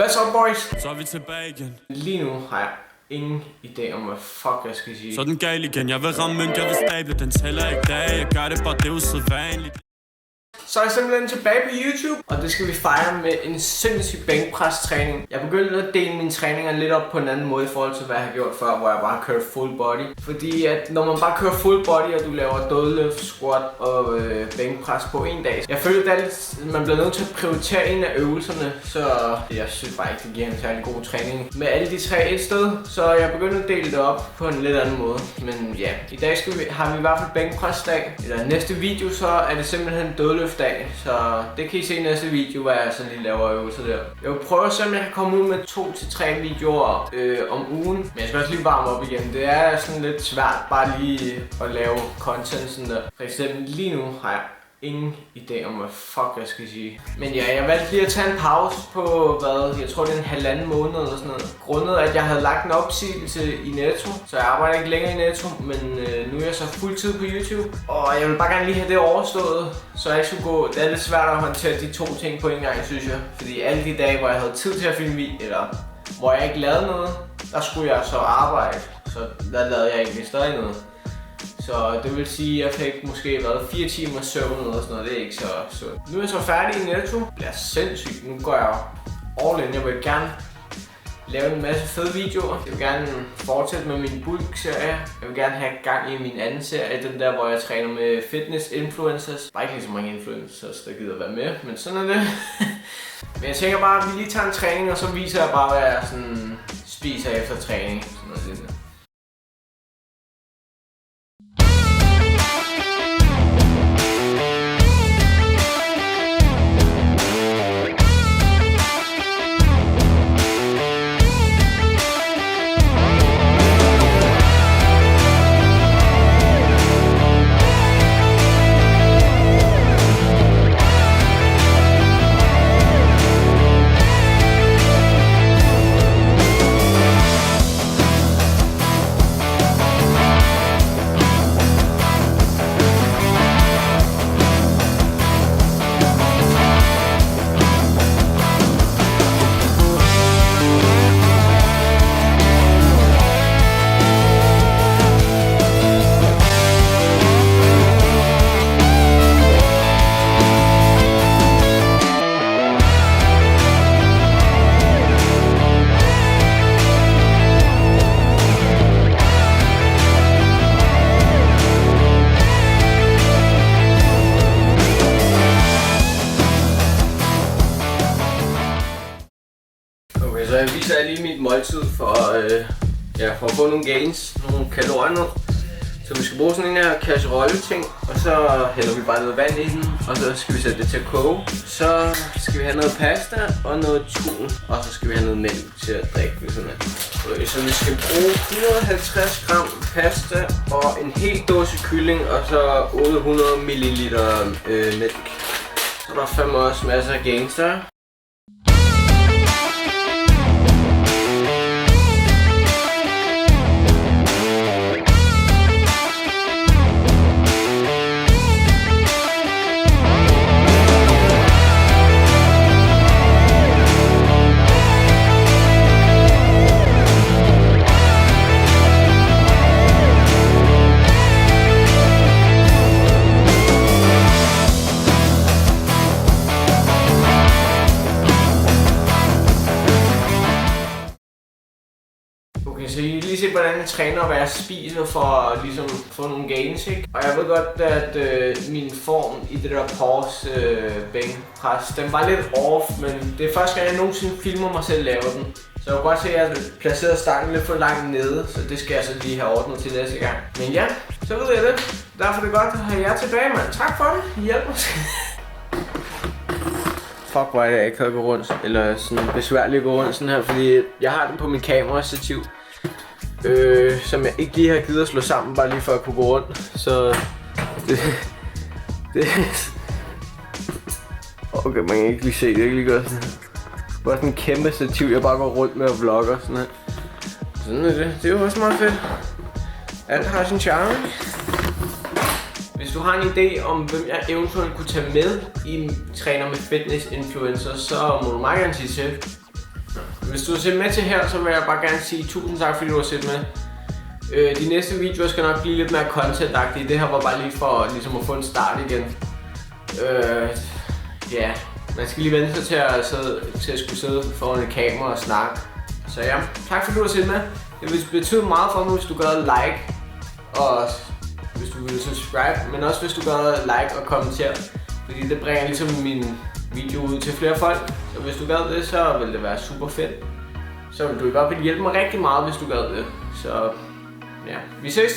Hvad så, boys? Så er vi tilbage igen. Lige nu har jeg ingen idé om, hvad fuck jeg skal sige. Så er den gal igen. Jeg vil ramme mønt, jeg vil stable. Den tæller ikke dag. Jeg gør det bare, det er usædvanligt. Så er jeg simpelthen tilbage på YouTube, og det skal vi fejre med en sindssyg bænkpres-træning. Jeg begyndte at dele mine træninger lidt op på en anden måde i forhold til, hvad jeg har gjort før, hvor jeg bare har kørt full body. Fordi at når man bare kører full body, og du laver dødløft, squat og bænkpres på en dag, jeg føler, at man bliver nødt til at prioritere en af øvelserne, så jeg synes bare ikke, det giver en særlig god træning med alle de tre et sted. Så jeg begyndte at dele det op på en lidt anden måde. Men ja, i dag har vi i hvert fald bænkpres-dag. Eller næste video, så er det simpelthen dødløft. Så det kan I se i næste video, hvad jeg sådan lige laver øvelser der. Jeg vil prøve at se, om jeg kan komme ud med 2 til 3 videoer om ugen. Men jeg skal også lige varme op igen. Det er sådan lidt svært bare lige at lave content sådan der. For eksempel lige nu har jeg ingen idé om, hvad fuck jeg skal sige. Men ja, jeg valgte lige at tage en pause på, jeg tror det er en 1,5 måned eller sådan noget. Grundet at jeg havde lagt en opsigelse i Netto, så jeg arbejder ikke længere i Netto, men nu er jeg så fuldtid på YouTube. Og jeg vil bare gerne lige have det overstået, så jeg ikke skulle gå. Det er lidt svært at håndtere de 2 ting på en gang, synes jeg. Fordi alle de dage, hvor jeg havde tid til at filme video, eller hvor jeg ikke lavede noget, der skulle jeg så arbejde. Så der lavede jeg egentlig stadig noget. Så det vil sige, at jeg fik måske 4 timer søvn eller sådan noget. Det er ikke så sundt. Nu er jeg så færdig i Netto. Det bliver sindssygt. Nu går jeg all in. Jeg vil gerne lave en masse fede videoer. Jeg vil gerne fortsætte med min bulk-serie. Jeg vil gerne have gang i min anden serie. Den der, hvor jeg træner med fitness-influencers. Bare ikke lige så mange influencers, der gider være med. Men sådan er det. Men jeg tænker bare, at vi lige tager en træning, og så viser jeg bare, hvad jeg sådan spiser efter træning. Sådan noget lidt. Så jeg viser jer lige mit måltid for at få nogle gains, nogle kalorier. Så vi skal bruge sådan en her kasserolle ting, og så hælder vi bare noget vand i den, og så skal vi sætte det til at koge. Så skal vi have noget pasta og noget tun, og så skal vi have noget mælk til at drikke. Så vi skal bruge 150 gram pasta og en hel dåse kylling, og så 800 ml mælk. Så der er fandme også masser af gains der. Så I lige se, hvordan jeg træner og hvad jeg spiser for at ligesom få nogle gains, ikke? Og jeg ved godt, at min form i det der pause bænkpres, den var lidt off, men det er første gang, jeg nogensinde filmer mig selv lave den. Så jeg kan godt se, at jeg placerede stangen lidt for langt nede, så det skal jeg så lige have ordnet til næste gang. Men ja, så ved jeg det. Derfor er det godt at have jer tilbage, mand. Tak for det. Hjælp os. Fuck, hvor er det, jeg ikke kan gå rundt, eller sådan besværligt at gå rundt sådan her, fordi jeg har den på min kamerastativ. Som jeg ikke lige har givet at slå sammen, bare lige for at kunne gå rundt. Så det okay, man kan ikke lige se det, ikke lige godt. Bare sådan en kæmpe stativ, jeg bare går rundt med og vlogger sådan her. Sådan er det. Det er jo også meget fedt. Alt har sin charme. Hvis du har en idé om, hvem jeg eventuelt kunne tage med i Træner med Fitness Influencer, så må du meget gerne sige til. Hvis du har set med til her, så vil jeg bare gerne sige tusind tak, fordi du har set med. De næste videoer skal nok blive lidt mere content-agtige. Det her var bare lige for ligesom at få en start igen. Ja, man skal lige vente sig til at skulle sidde foran et kamera og snakke. Så ja, tak fordi du har set med. Det vil betyde meget for mig, hvis du gør like, og hvis du vil subscribe, men også hvis du gør like og kommenter. Fordi det bringer ligesom min video ud til flere folk. Så hvis du gør det, så vil det være super fedt. Så vil du i hvert fald hjælpe mig rigtig meget, hvis du gør det. Så ja, vi ses!